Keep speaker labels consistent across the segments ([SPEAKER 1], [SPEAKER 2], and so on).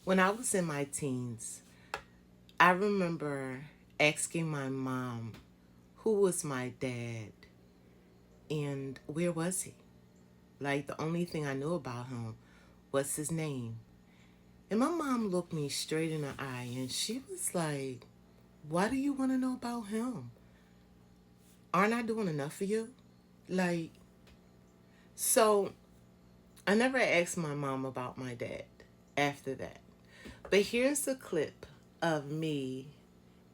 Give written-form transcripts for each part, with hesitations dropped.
[SPEAKER 1] When I was in my teens, I remember asking my mom who was my dad and where was he? Like, the only thing I knew about him was his name. And my mom looked me straight in the eye and she was like, why do you want to know about him? Aren't I doing enough for you? Like, so I never asked my mom about my dad after that. But here's a clip of me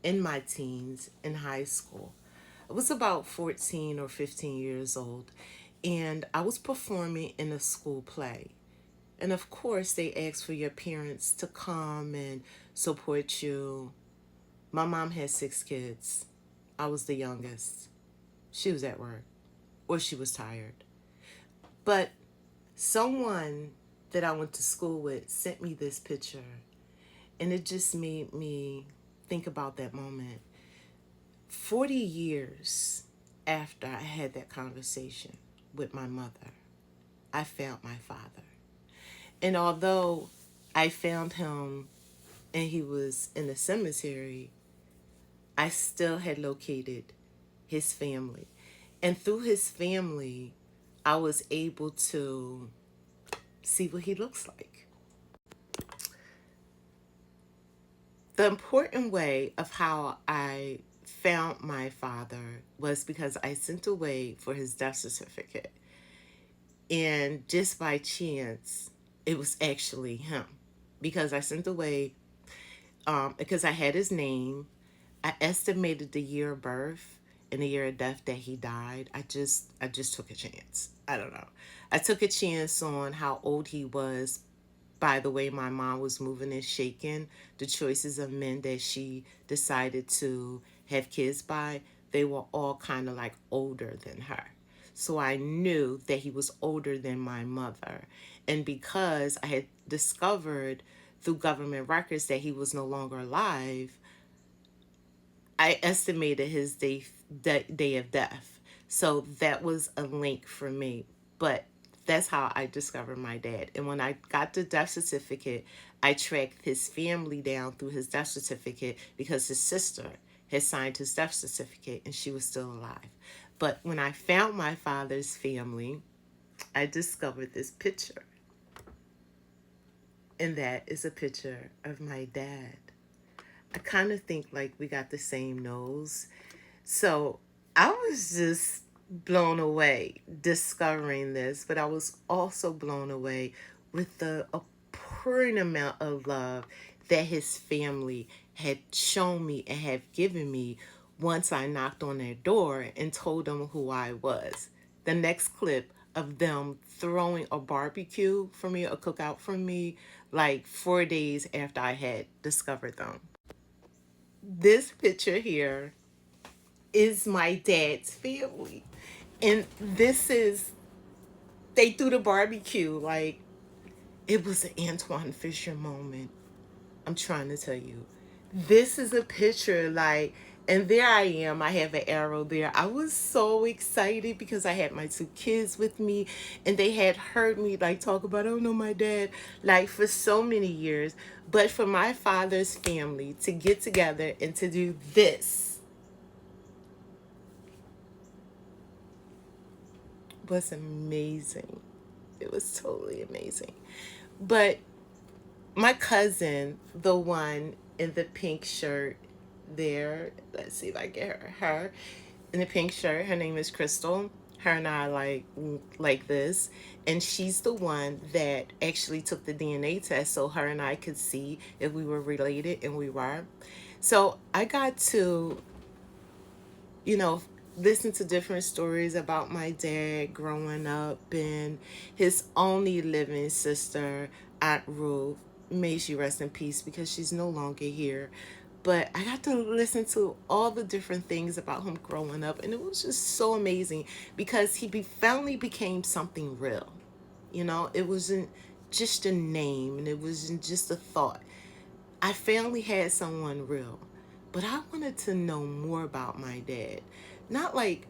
[SPEAKER 1] in my teens in high school. I was about 14 or 15 years old, and I was performing in a school play. And of course, they ask for your parents to come and support you. My mom had 6 kids. I was the youngest. She was at work, or she was tired. But someone that I went to school with sent me this picture, and it just made me think about that moment. 40 years after I had that conversation with my mother, I found my father. And although I found him and he was in the cemetery, I still had located his family. And through his family, I was able to see what he looks like. The important way of how I found my father was because I sent away for his death certificate. And just by chance, it was actually him because I sent away, because I had his name. I estimated the year of birth and the year of death that he died. I just took a chance. I don't know. I took a chance on how old he was by the way my mom was moving and shaking, the choices of men that she decided to have kids by, they were all kind of like older than her. So I knew that he was older than my mother. And because I had discovered through government records that he was no longer alive, I estimated his day of death. So that was a link for me. But that's how I discovered my dad. And when I got the death certificate, I tracked his family down through his death certificate because his sister had signed his death certificate and she was still alive. But when I found my father's family, I discovered this picture. And that is a picture of my dad. I kind of think like we got the same nose. So I was just blown away discovering this, but I was also blown away with the pouring amount of love that his family had shown me and have given me once I knocked on their door and told them who I was. The next clip of them throwing a barbecue for me, a cookout for me, like 4 days after I had discovered them. This picture here is my dad's family. And this is, they threw the barbecue. Like, it was an Antoine Fisher moment. I'm trying to tell you. This is a picture, like, and there I am. I have an arrow there. I was so excited because I had my 2 kids with me and they had heard me like talk about, oh no, my dad, like for so many years. But for my father's family to get together and to do this was amazing. It was totally amazing. But my cousin, the one in the pink shirt there, let's see if I get her in the pink shirt. Her name is Crystal. Her and I like this, and she's the one that actually took the DNA test so her and I could see if we were related, and we were. So I got to, you know, listen to different stories about my dad growing up and his only living sister, Aunt Ruth. May she rest in peace because she's no longer here. But I got to listen to all the different things about him growing up, and it was just so amazing because finally became something real. You know, it wasn't just a name and it wasn't just a thought. I finally had someone real. But I wanted to know more about my dad. Not like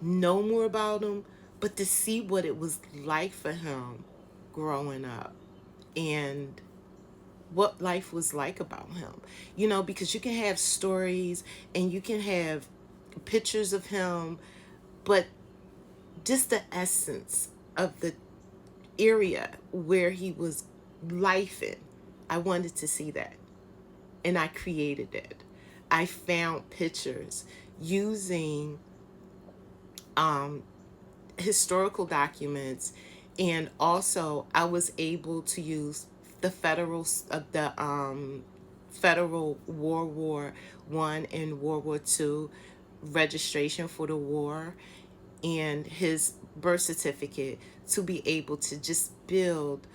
[SPEAKER 1] know more about him, but to see what it was like for him growing up. And what life was like about him. You know, because you can have stories and you can have pictures of him, but just the essence of the area where he was life in, I wanted to see that. And I created it. I found pictures using um, historical documents, and also I was able to use the federal World War One and World War Two registration for the war and his birth certificate to be able to just build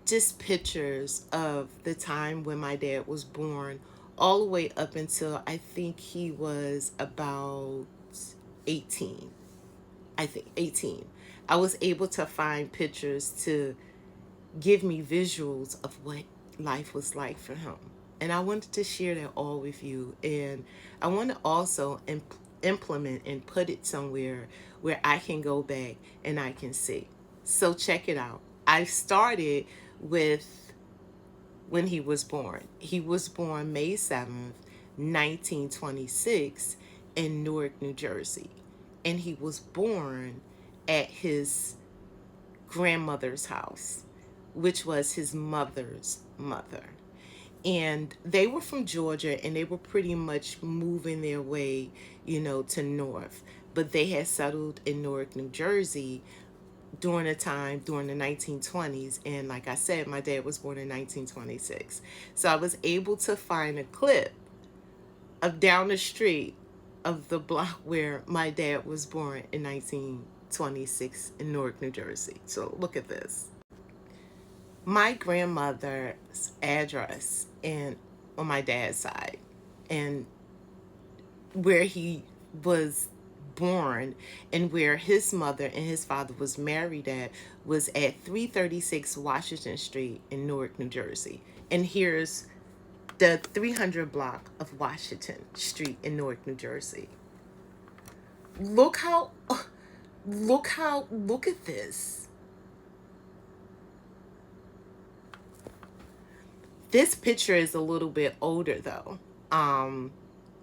[SPEAKER 1] just pictures of the time when my dad was born, all the way up until I think he was about 18. I think 18. I was able to find pictures to give me visuals of what life was like for him. And I wanted to share that all with you. And I want to also implement and put it somewhere where I can go back and I can see. So check it out. I started with when he was born. He was born May 7th, 1926 in Newark, New Jersey. And he was born at his grandmother's house, which was his mother's mother. And they were from Georgia and they were pretty much moving their way, to north. But they had settled in Newark, New Jersey during a time during the 1920s. And like I said, my dad was born in 1926. So I was able to find a clip of down the street of the block where my dad was born in 1926 in Newark, New Jersey. So look at this. My grandmother's address and on my dad's side, and where he was born and where his mother and his father was married at, was at 336 Washington Street in Newark, New Jersey. And here's the 300 block of Washington Street in Newark, New Jersey. Look how, look at this. This picture is a little bit older though,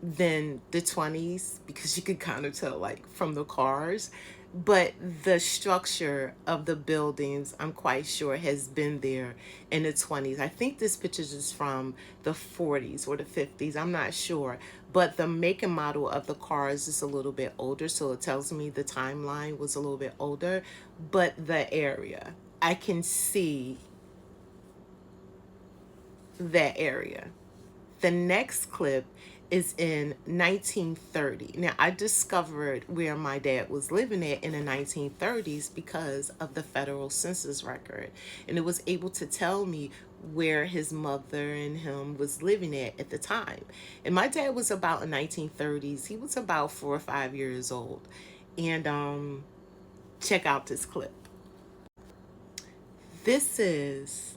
[SPEAKER 1] than the 20s, because you could kind of tell like from the cars. But the structure of the buildings, I'm quite sure, has been there in the 20s. I think this picture is from the 40s or the 50s. I'm not sure. But the make and model of the cars is a little bit older, so it tells me the timeline was a little bit older. But the area, I can see that area. The next clip is in 1930. Now, I discovered where my dad was living at in the 1930s because of the federal census record. And it was able to tell me where his mother and him was living at the time. And my dad was about in 1930s. He was about 4 or 5 years old. And check out this clip. This is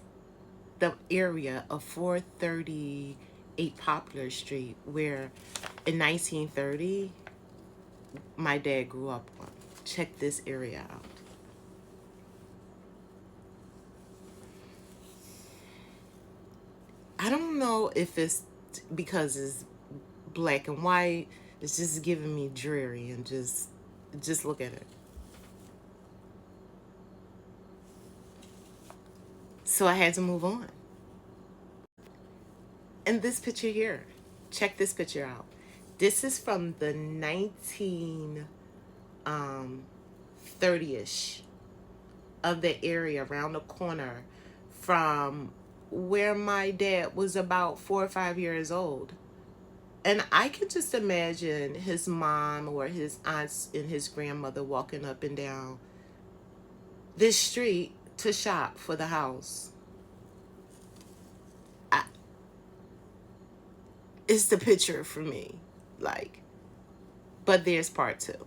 [SPEAKER 1] the area of 438 Poplar Street where in 1930 my dad grew up on. Check this area out. I don't know if it's because it's black and white. It's just giving me dreary, and just look at it. So I had to move on. And this picture here, check this picture out. This is from the 1930-ish of the area around the corner from where my dad was about 4 or 5 years old. And I could just imagine his mom or his aunts and his grandmother walking up and down this street to shop for the house. It's the picture for me. Like, but there's part two.